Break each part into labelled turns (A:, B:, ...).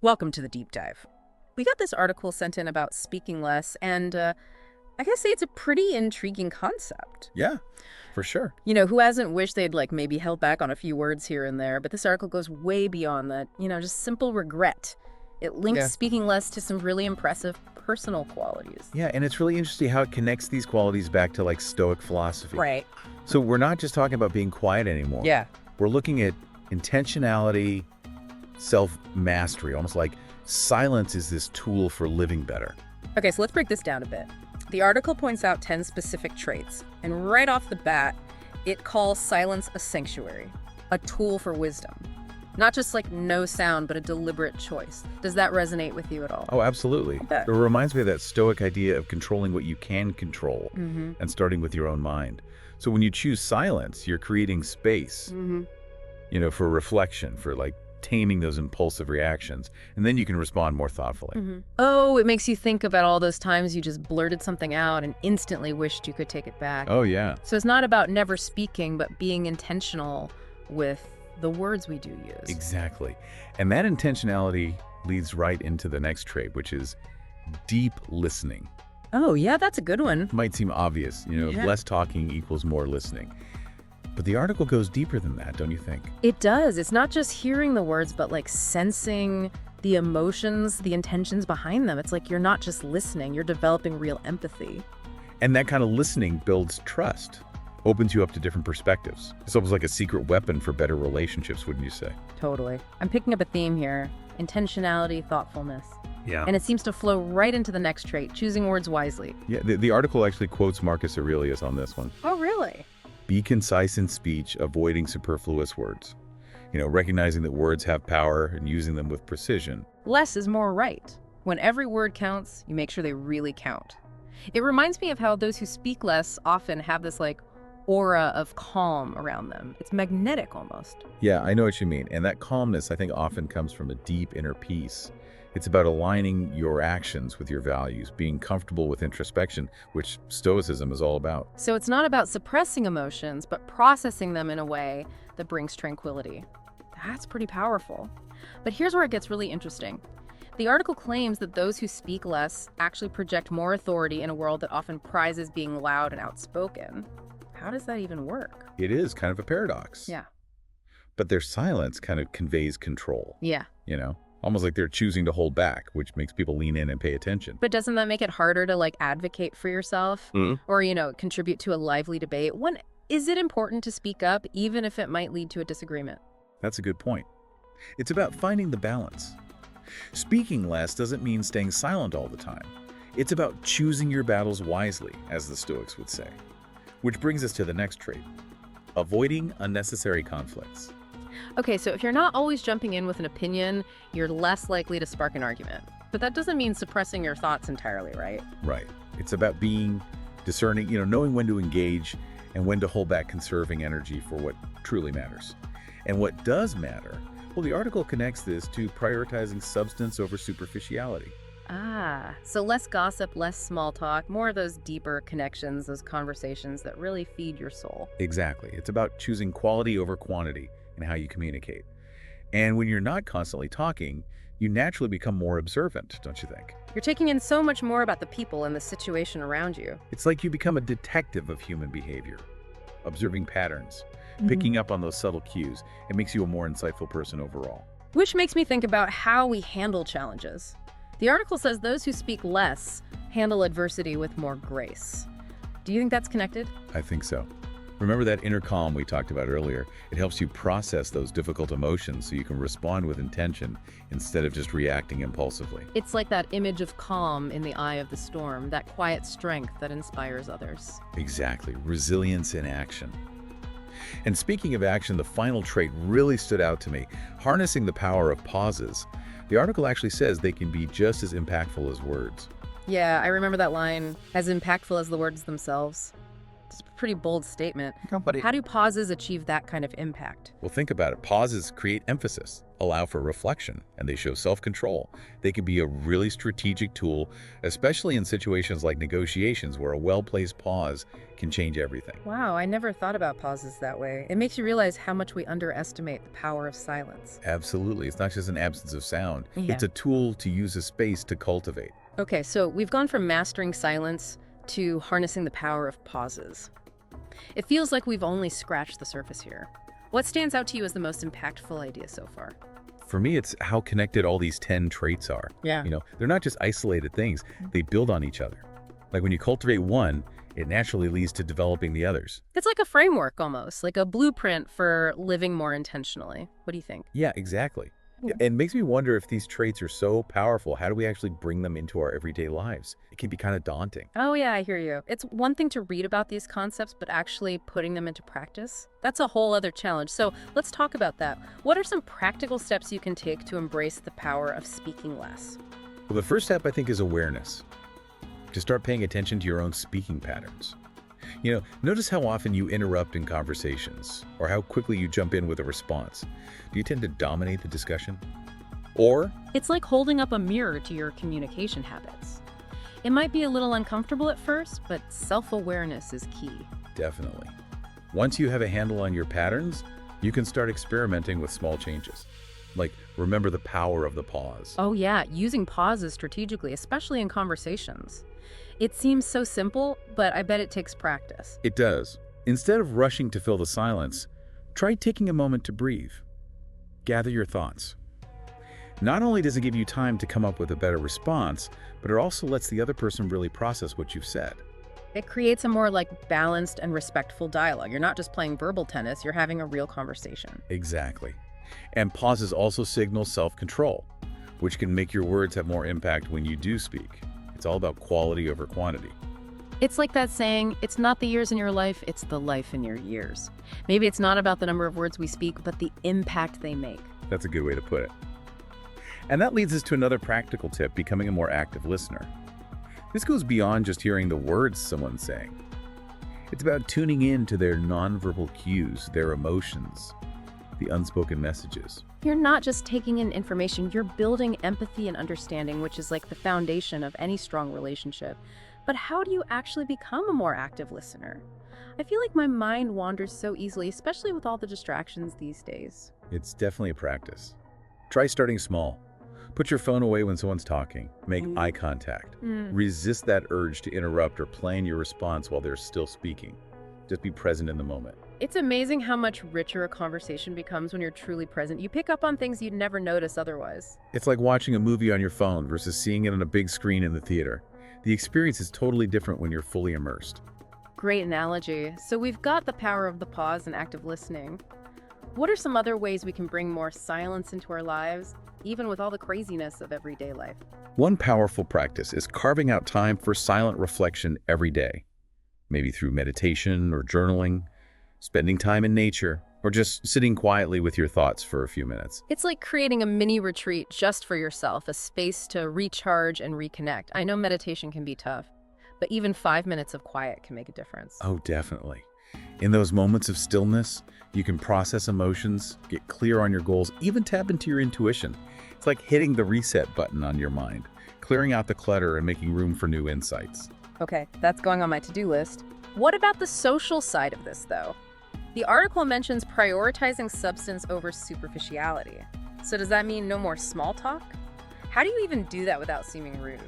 A: Welcome to the deep dive. We got this article sent in about speaking less, and I gotta say it's a pretty intriguing concept.
B: Yeah, for sure.
A: Who hasn't wished they'd maybe held back on a few words here and there, but this article goes way beyond that, just simple regret. It links
B: Yeah.
A: speaking less to some really impressive personal qualities.
B: Yeah, and it's really interesting how it connects these qualities back to Stoic philosophy.
A: Right.
B: So we're not just talking about being quiet anymore.
A: Yeah.
B: We're looking at intentionality, self-mastery, almost like silence is this tool for living better.
A: Okay, so let's break this down a bit. The article points out 10 specific traits, and right off the bat, it calls silence a sanctuary, a tool for wisdom. Not just no sound, but a deliberate choice. Does that resonate with you at all?
B: Oh, absolutely.
A: Okay.
B: It reminds me of that Stoic idea of controlling what you can control and starting with your own mind. So when you choose silence, you're creating space, for reflection, for taming those impulsive reactions, and then you can respond more thoughtfully.
A: Oh, it makes you think about all those times you just blurted something out and instantly wished you could take it back.
B: Oh, yeah.
A: So it's not about never speaking, but being intentional with the words we do use.
B: Exactly. And that intentionality leads right into the next trait, which is deep listening.
A: Oh, yeah, that's a good one.
B: Might seem obvious,
A: Yeah.
B: less talking equals more listening. But the article goes deeper than that, don't you think?
A: It does. It's not just hearing the words, but sensing the emotions, the intentions behind them. It's you're not just listening, you're developing real empathy.
B: And that kind of listening builds trust, opens you up to different perspectives. It's almost like a secret weapon for better relationships, wouldn't you say?
A: Totally. I'm picking up a theme here. Intentionality, thoughtfulness.
B: Yeah.
A: And it seems to flow right into the next trait, choosing words wisely.
B: Yeah, the article actually quotes Marcus Aurelius on this one.
A: Oh, really?
B: Be concise in speech, avoiding superfluous words. Recognizing that words have power and using them with precision.
A: Less is more right. When every word counts, you make sure they really count. It reminds me of how those who speak less often have this aura of calm around them. It's magnetic almost.
B: Yeah, I know what you mean. And that calmness, I think, often comes from a deep inner peace. It's about aligning your actions with your values, being comfortable with introspection, which Stoicism is all about.
A: So it's not about suppressing emotions, but processing them in a way that brings tranquility. That's pretty powerful. But here's where it gets really interesting. The article claims that those who speak less actually project more authority in a world that often prizes being loud and outspoken. How does that even work?
B: It is kind of a paradox.
A: Yeah.
B: But their silence kind of conveys control.
A: Yeah.
B: Almost like they're choosing to hold back, which makes people lean in and pay attention.
A: But doesn't that make it harder to advocate for yourself or, contribute to a lively debate? Is it important to speak up even if it might lead to a disagreement?
B: That's a good point. It's about finding the balance. Speaking less doesn't mean staying silent all the time. It's about choosing your battles wisely, as the Stoics would say. Which brings us to the next trait, avoiding unnecessary conflicts.
A: Okay, so if you're not always jumping in with an opinion, you're less likely to spark an argument. But that doesn't mean suppressing your thoughts entirely, right?
B: Right. It's about being discerning, knowing when to engage and when to hold back, conserving energy for what truly matters. And what does matter, well, the article connects this to prioritizing substance over superficiality.
A: Ah, so less gossip, less small talk, more of those deeper connections, those conversations that really feed your soul.
B: Exactly. It's about choosing quality over quantity in how you communicate. And when you're not constantly talking, you naturally become more observant, don't you think?
A: You're taking in so much more about the people and the situation around you.
B: It's like you become a detective of human behavior, observing patterns, picking up on those subtle cues. It makes you a more insightful person overall.
A: Which makes me think about how we handle challenges. The article says those who speak less handle adversity with more grace. Do you think that's connected?
B: I think so. Remember that inner calm we talked about earlier? It helps you process those difficult emotions so you can respond with intention instead of just reacting impulsively.
A: It's like that image of calm in the eye of the storm, that quiet strength that inspires others.
B: Exactly. Resilience in action. And speaking of action, the final trait really stood out to me, harnessing the power of pauses. The article actually says they can be just as impactful as words.
A: Yeah, I remember that line, as impactful as the words themselves. It's a pretty bold statement.
B: But
A: How do pauses achieve that kind of impact?
B: well, think about it. Pauses create emphasis, allow for reflection, and they show self-control. They can be a really strategic tool, especially in situations like negotiations where a well-placed pause can change everything.
A: Wow, I never thought about pauses that way. It makes you realize how much we underestimate the power of silence.
B: Absolutely. It's not just an absence of sound.
A: Yeah.
B: It's a tool to use a space to cultivate.
A: Okay, so we've gone from mastering silence to harnessing the power of pauses. It feels like we've only scratched the surface here. What stands out to you as the most impactful idea so far?
B: For me, it's how connected all these 10 traits are.
A: Yeah.
B: They're not just isolated things. They build on each other. Like when you cultivate one, it naturally leads to developing the others.
A: It's like a framework almost, like a blueprint for living more intentionally. What do you think?
B: Yeah, exactly. It makes me wonder if these traits are so powerful, how do we actually bring them into our everyday lives? It can be kind of daunting.
A: Oh yeah, I hear you. It's one thing to read about these concepts, but actually putting them into practice, that's a whole other challenge. So let's talk about that. What are some practical steps you can take to embrace the power of speaking less?
B: Well, the first step, I think, is awareness. To start paying attention to your own speaking patterns. Notice how often you interrupt in conversations, or how quickly you jump in with a response. Do you tend to dominate the discussion? Or
A: It's like holding up a mirror to your communication habits. It might be a little uncomfortable at first, but self-awareness is key.
B: definitely. Once you have a handle on your patterns, you can start experimenting with small changes. Like, remember the power of the pause.
A: Oh yeah, using pauses strategically, especially in conversations. It seems so simple, but I bet it takes practice.
B: It does. Instead of rushing to fill the silence, try taking a moment to breathe. Gather your thoughts. Not only does it give you time to come up with a better response, but it also lets the other person really process what you've said.
A: It creates a more balanced and respectful dialogue. You're not just playing verbal tennis, you're having a real conversation.
B: Exactly. And pauses also signal self-control, which can make your words have more impact when you do speak. It's all about quality over quantity.
A: It's like that saying, it's not the years in your life, it's the life in your years. Maybe it's not about the number of words we speak, but the impact they make.
B: That's a good way to put it. And that leads us to another practical tip, becoming a more active listener. This goes beyond just hearing the words someone's saying. It's about tuning in to their nonverbal cues, their emotions, the unspoken messages.
A: You're not just taking in information, you're building empathy and understanding, which is like the foundation of any strong relationship. But how do you actually become a more active listener? I feel like my mind wanders so easily, especially with all the distractions these days.
B: It's definitely a practice. Try starting small. Put your phone away when someone's talking. Make eye contact. Resist that urge to interrupt or plan your response while they're still speaking. Just be present in the moment.
A: It's amazing how much richer a conversation becomes when you're truly present. You pick up on things you'd never notice otherwise.
B: It's like watching a movie on your phone versus seeing it on a big screen in the theater. The experience is totally different when you're fully immersed.
A: Great analogy. So we've got the power of the pause and active listening. What are some other ways we can bring more silence into our lives, even with all the craziness of everyday life?
B: One powerful practice is carving out time for silent reflection every day. Maybe through meditation or journaling, spending time in nature, or just sitting quietly with your thoughts for a few minutes.
A: It's like creating a mini retreat just for yourself, a space to recharge and reconnect. I know meditation can be tough, but even 5 minutes of quiet can make a difference.
B: Oh, definitely. In those moments of stillness, you can process emotions, get clear on your goals, even tap into your intuition. It's like hitting the reset button on your mind, clearing out the clutter and making room for new insights.
A: Okay, that's going on my to-do list. What about the social side of this, though? The article mentions prioritizing substance over superficiality. So does that mean no more small talk? How do you even do that without seeming rude?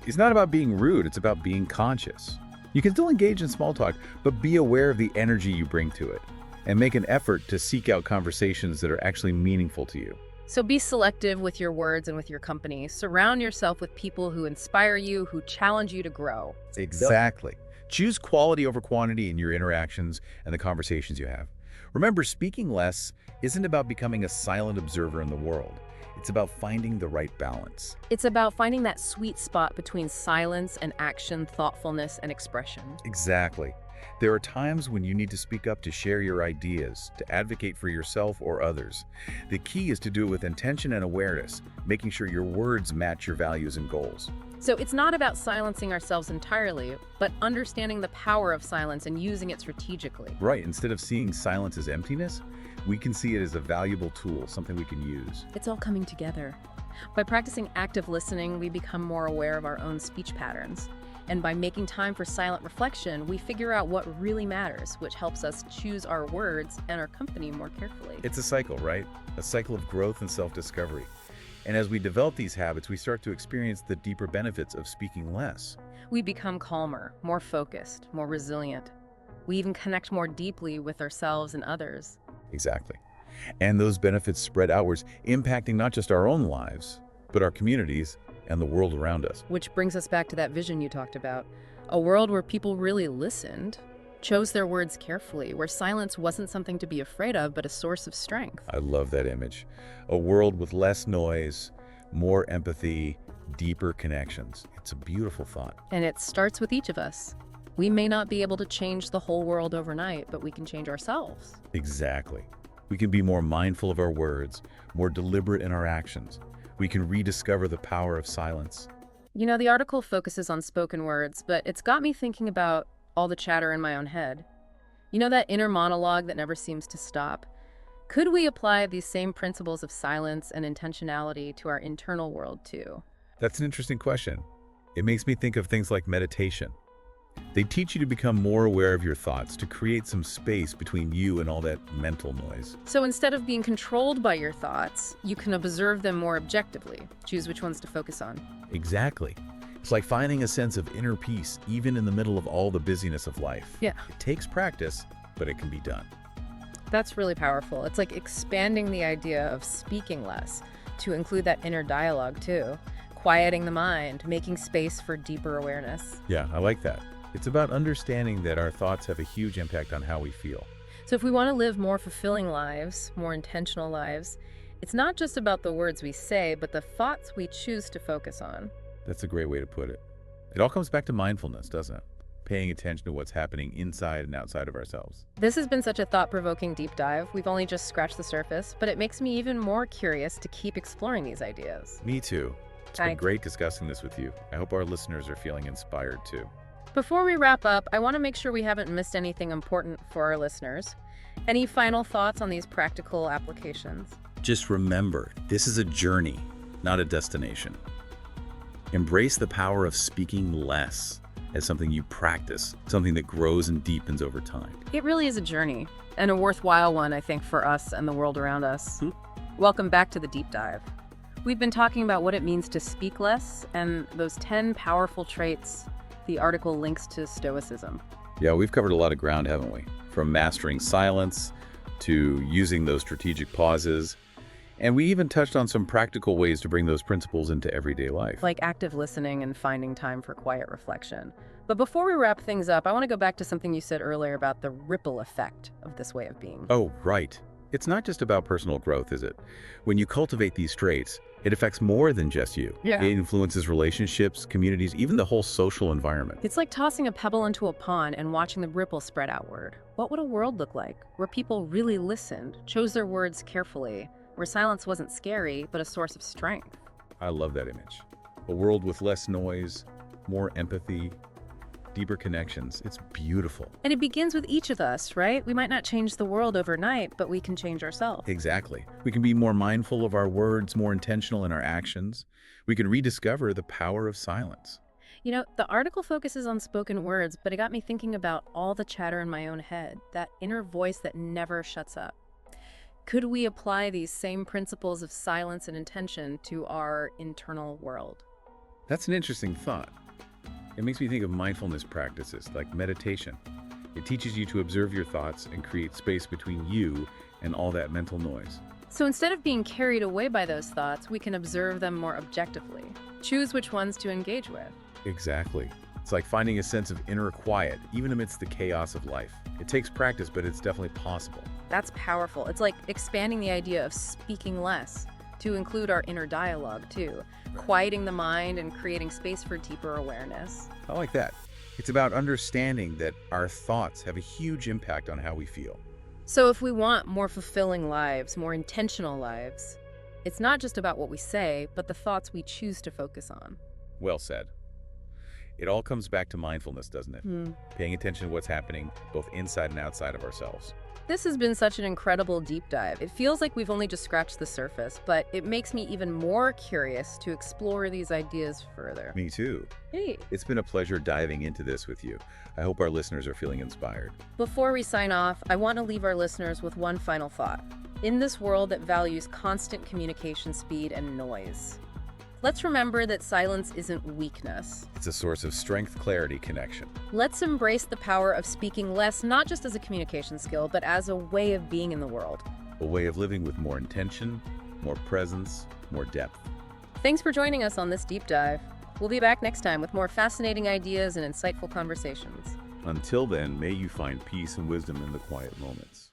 B: It's not about being rude, it's about being conscious. You can still engage in small talk, but be aware of the energy you bring to it, and make an effort to seek out conversations that are actually meaningful to you.
A: So be selective with your words and with your company. Surround yourself with people who inspire you, who challenge you to grow.
B: Exactly. Choose quality over quantity in your interactions and the conversations you have. Remember, speaking less isn't about becoming a silent observer in the world. It's about finding the right balance.
A: It's about finding that sweet spot between silence and action, thoughtfulness and expression.
B: Exactly. There are times when you need to speak up to share your ideas, to advocate for yourself or others. The key is to do it with intention and awareness, making sure your words match your values and goals.
A: So it's not about silencing ourselves entirely, but understanding the power of silence and using it strategically.
B: Right, instead of seeing silence as emptiness, we can see it as a valuable tool, something we can use.
A: It's all coming together. By practicing active listening, we become more aware of our own speech patterns. And by making time for silent reflection, we figure out what really matters, which helps us choose our words and our company more carefully.
B: It's a cycle, right? A cycle of growth and self-discovery. And as we develop these habits, we start to experience the deeper benefits of speaking less.
A: We become calmer, more focused, more resilient. We even connect more deeply with ourselves and others.
B: Exactly. And those benefits spread outwards, impacting not just our own lives, but our communities and the world around us.
A: Which brings us back to that vision you talked about. A world where people really listened, chose their words carefully, where silence wasn't something to be afraid of, but a source of strength.
B: I love that image. A world with less noise, more empathy, deeper connections. It's a beautiful thought.
A: And it starts with each of us. We may not be able to change the whole world overnight, but we can change ourselves.
B: Exactly. We can be more mindful of our words, more deliberate in our actions. We can rediscover the power of silence.
A: You know, the article focuses on spoken words, but it's got me thinking about all the chatter in my own head. You know, that inner monologue that never seems to stop? Could we apply these same principles of silence and intentionality to our internal world too?
B: That's an interesting question. It makes me think of things like meditation. They teach you to become more aware of your thoughts, to create some space between you and all that mental noise.
A: So instead of being controlled by your thoughts, you can observe them more objectively, choose which ones to focus on.
B: Exactly. It's like finding a sense of inner peace, even in the middle of all the busyness of life.
A: Yeah.
B: It takes practice, but it can be done.
A: That's really powerful. It's like expanding the idea of speaking less to include that inner dialogue too, quieting the mind, making space for deeper awareness.
B: Yeah, I like that. It's about understanding that our thoughts have a huge impact on how we feel.
A: So if we want to live more fulfilling lives, more intentional lives, it's not just about the words we say, but the thoughts we choose to focus on.
B: That's a great way to put it. It all comes back to mindfulness, doesn't it? Paying attention to what's happening inside and outside of ourselves.
A: This has been such a thought-provoking deep dive. We've only just scratched the surface, but it makes me even more curious to keep exploring these ideas.
B: Me too. It's been great discussing this with you. I hope our listeners are feeling inspired too.
A: Before we wrap up, I want to make sure we haven't missed anything important for our listeners. Any final thoughts on these practical applications?
B: Just remember, this is a journey, not a destination. Embrace the power of speaking less as something you practice, something that grows and deepens over time.
A: It really is a journey, and a worthwhile one, I think, for us and the world around us. Welcome back to the deep dive. We've been talking about what it means to speak less and those 10 powerful traits the article links to Stoicism.
B: Yeah, we've covered a lot of ground, haven't we? From mastering silence to using those strategic pauses. And we even touched on some practical ways to bring those principles into everyday life.
A: Like active listening and finding time for quiet reflection. But before we wrap things up, I want to go back to something you said earlier about the ripple effect of this way of being.
B: Oh, right. It's not just about personal growth, is it? When you cultivate these traits, it affects more than just you.
A: Yeah.
B: It influences relationships, communities, even the whole social environment.
A: It's like tossing a pebble into a pond and watching the ripple spread outward. What would a world look like where people really listened, chose their words carefully, where silence wasn't scary, but a source of strength?
B: I love that image. A world with less noise, more empathy, deeper connections. It's beautiful.
A: And it begins with each of us, right? We might not change the world overnight, but we can change ourselves.
B: Exactly. We can be more mindful of our words, more intentional in our actions. We can rediscover the power of silence.
A: You know, the article focuses on spoken words, but it got me thinking about all the chatter in my own head, that inner voice that never shuts up. Could we apply these same principles of silence and intention to our internal world?
B: That's an interesting thought. It makes me think of mindfulness practices like meditation. It teaches you to observe your thoughts and create space between you and all that mental noise.
A: So instead of being carried away by those thoughts, we can observe them more objectively. Choose which ones to engage with.
B: Exactly. It's like finding a sense of inner quiet, even amidst the chaos of life. It takes practice, but it's definitely possible.
A: That's powerful. It's like expanding the idea of speaking less to include our inner dialogue too, quieting the mind and creating space for deeper awareness.
B: I like that. It's about understanding that our thoughts have a huge impact on how we feel.
A: So if we want more fulfilling lives, more intentional lives, it's not just about what we say, but the thoughts we choose to focus on.
B: Well said. It all comes back to mindfulness, doesn't it? Paying attention to what's happening both inside and outside of ourselves.
A: This has been such an incredible deep dive. It feels like we've only just scratched the surface, but it makes me even more curious to explore these ideas further.
B: Me too.
A: Hey.
B: It's been a pleasure diving into this with you. I hope our listeners are feeling inspired.
A: Before we sign off, I want to leave our listeners with one final thought. In this world that values constant communication speed and noise, let's remember that silence isn't weakness.
B: It's a source of strength, clarity, connection.
A: Let's embrace the power of speaking less, not just as a communication skill, but as a way of being in the world.
B: A way of living with more intention, more presence, more depth.
A: Thanks for joining us on this deep dive. We'll be back next time with more fascinating ideas and insightful conversations.
B: Until then, may you find peace and wisdom in the quiet moments.